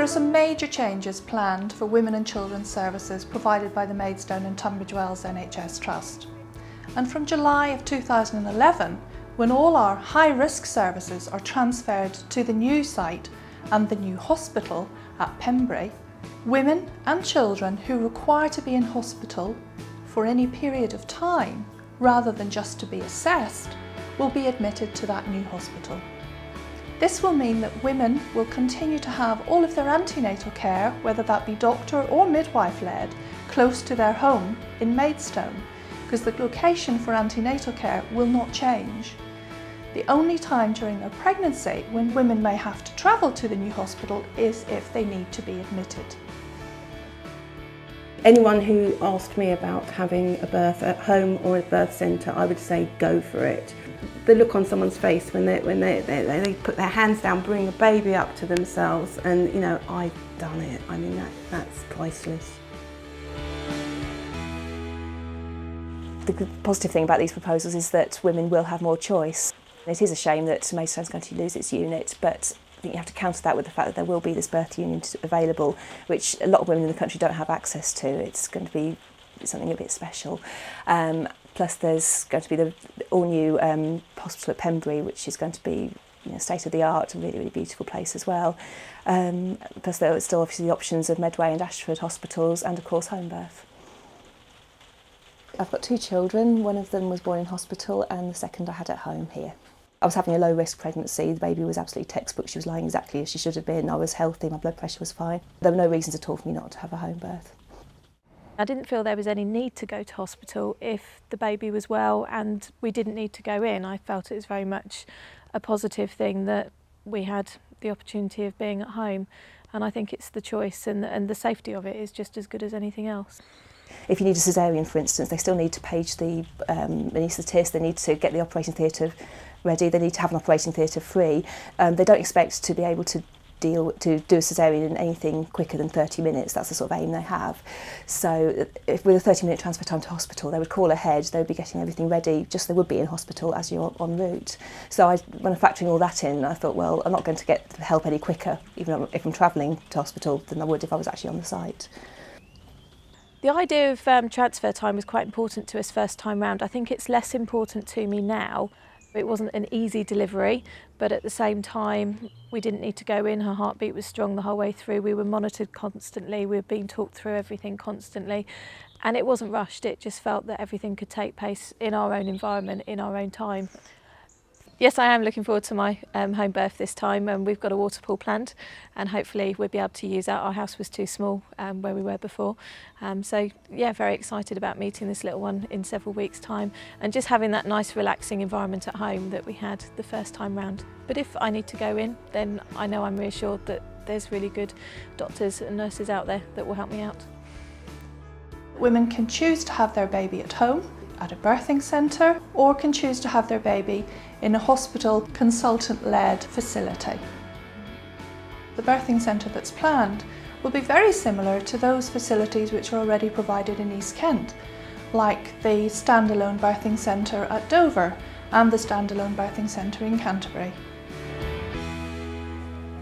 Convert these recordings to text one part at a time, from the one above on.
There are some major changes planned for women and children's services provided by the Maidstone and Tunbridge Wells NHS Trust. And from July of 2011, when all our high-risk services are transferred to the new site and the new hospital at Pembrey, women and children who require to be in hospital for any period of time, rather than just to be assessed, will be admitted to that new hospital. This will mean that women will continue to have all of their antenatal care, whether that be doctor or midwife-led, close to their home in Maidstone, because the location for antenatal care will not change. The only time during their pregnancy when women may have to travel to the new hospital is if they need to be admitted. Anyone who asked me about having a birth at home or a birth centre, I would say go for it. The look on someone's face when they put their hands down, bring a baby up to themselves, and you know, I've done it. I mean, that's priceless. The positive thing about these proposals is that women will have more choice. It is a shame that Maidstone's going to lose its unit, but I think you have to counter that with the fact that there will be this birth unit available, which a lot of women in the country don't have access to. It's going to be something a bit special. Plus there's going to be the all-new hospital at Pembrey, which is going to be, you know, state-of-the-art, a really, really beautiful place as well. Plus there are still obviously the options of Medway and Ashford hospitals, and of course home birth. I've got 2 children. One of them was born in hospital and the second I had at home here. I was having a low-risk pregnancy. The baby was absolutely textbook. She was lying exactly as she should have been. I was healthy, my blood pressure was fine. There were no reasons at all for me not to have a home birth. I didn't feel there was any need to go to hospital if the baby was well and we didn't need to go in. I felt it was very much a positive thing that we had the opportunity of being at home, and I think it's the choice and the safety of it is just as good as anything else. If you need a caesarean, for instance, they still need to page the anaesthetist, they need to get the operating theatre ready, they need to have an operating theatre free. They don't expect to be able to do a caesarean in anything quicker than 30 minutes. That's the sort of aim they have. So if with a 30-minute transfer time to hospital, they would call ahead, they would be getting everything ready, just they would be in hospital as you're en route. So when I'm factoring all that in, I thought, well, I'm not going to get help any quicker, even if I'm travelling to hospital, than I would if I was actually on the site. The idea of transfer time was quite important to us first time round. I think it's less important to me now. It wasn't an easy delivery, but at the same time, we didn't need to go in. Her heartbeat was strong the whole way through. We were monitored constantly. We were being talked through everything constantly. And it wasn't rushed. It just felt that everything could take place in our own environment, in our own time. Yes, I am looking forward to my home birth this time, and we've got a water pool planned, and hopefully we'll be able to use that. Our house was too small where we were before. So yeah, very excited about meeting this little one in several weeks' time, and just having that nice relaxing environment at home that we had the first time round. But if I need to go in, then I know I'm reassured that there's really good doctors and nurses out there that will help me out. Women can choose to have their baby at home, at a birthing centre, or can choose to have their baby in a hospital consultant-led facility. The birthing centre that's planned will be very similar to those facilities which are already provided in East Kent, like the standalone birthing centre at Dover and the standalone birthing centre in Canterbury.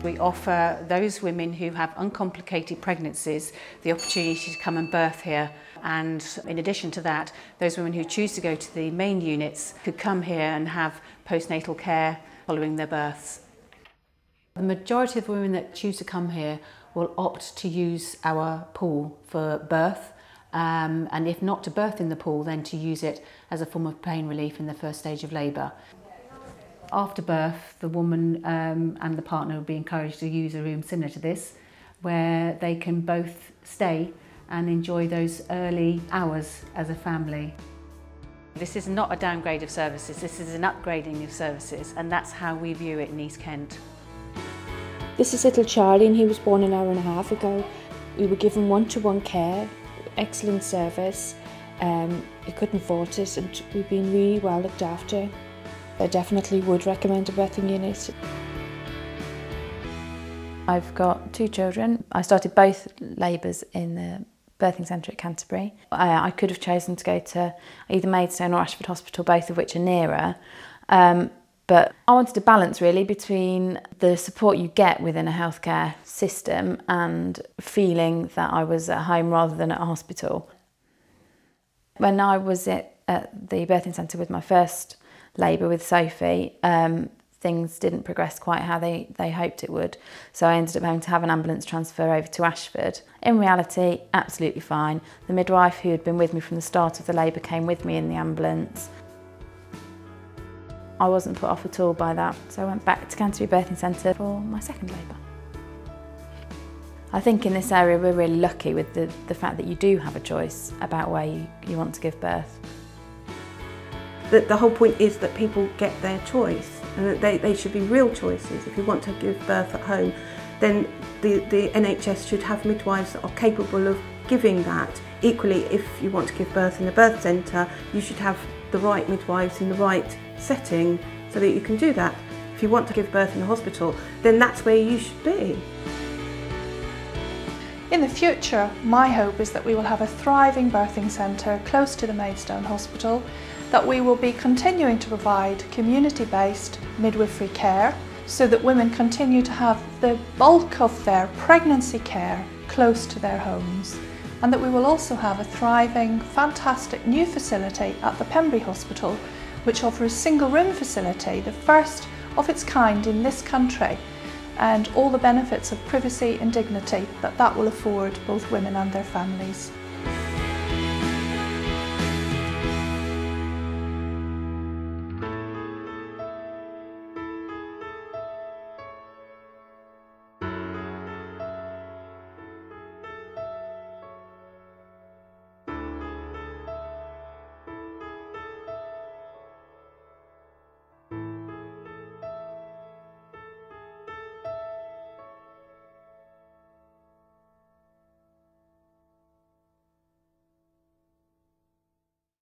We offer those women who have uncomplicated pregnancies the opportunity to come and birth here, and in addition to that, those women who choose to go to the main units could come here and have postnatal care following their births. The majority of women that choose to come here will opt to use our pool for birth, and if not to birth in the pool, then to use it as a form of pain relief in the first stage of labour. After birth, the woman and the partner will be encouraged to use a room similar to this, where they can both stay and enjoy those early hours as a family. This is not a downgrade of services, this is an upgrading of services, and that's how we view it in East Kent. This is little Charlie, and he was born an hour and a half ago. We were given one-to-one care, excellent service. We couldn't fault it, and we've been really well looked after. I definitely would recommend a birthing unit. I've got 2 children. I started both labours in the birthing centre at Canterbury. I could have chosen to go to either Maidstone or Ashford Hospital, both of which are nearer. But But I wanted a balance really between the support you get within a healthcare system and feeling that I was at home rather than at a hospital. When I was at the birthing centre with my first labour with Sophie, things didn't progress quite how they hoped it would. So I ended up having to have an ambulance transfer over to Ashford. In reality, absolutely fine. The midwife who had been with me from the start of the labour came with me in the ambulance. I wasn't put off at all by that, so I went back to Canterbury Birthing Centre for my second labour. I think in this area we're really lucky with the fact that you do have a choice about where you want to give birth. The whole point is that people get their choice, and that they should be real choices. If you want to give birth at home, then the NHS should have midwives that are capable of giving that. Equally, if you want to give birth in a birth centre, you should have the right midwives in the right setting so that you can do that. If you want to give birth in a hospital, then that's where you should be. In the future, my hope is that we will have a thriving birthing centre close to the Maidstone Hospital, that we will be continuing to provide community-based midwifery care so that women continue to have the bulk of their pregnancy care close to their homes, and that we will also have a thriving, fantastic new facility at the Pembrey Hospital which offers a single room facility, the first of its kind in this country, and all the benefits of privacy and dignity that will afford both women and their families.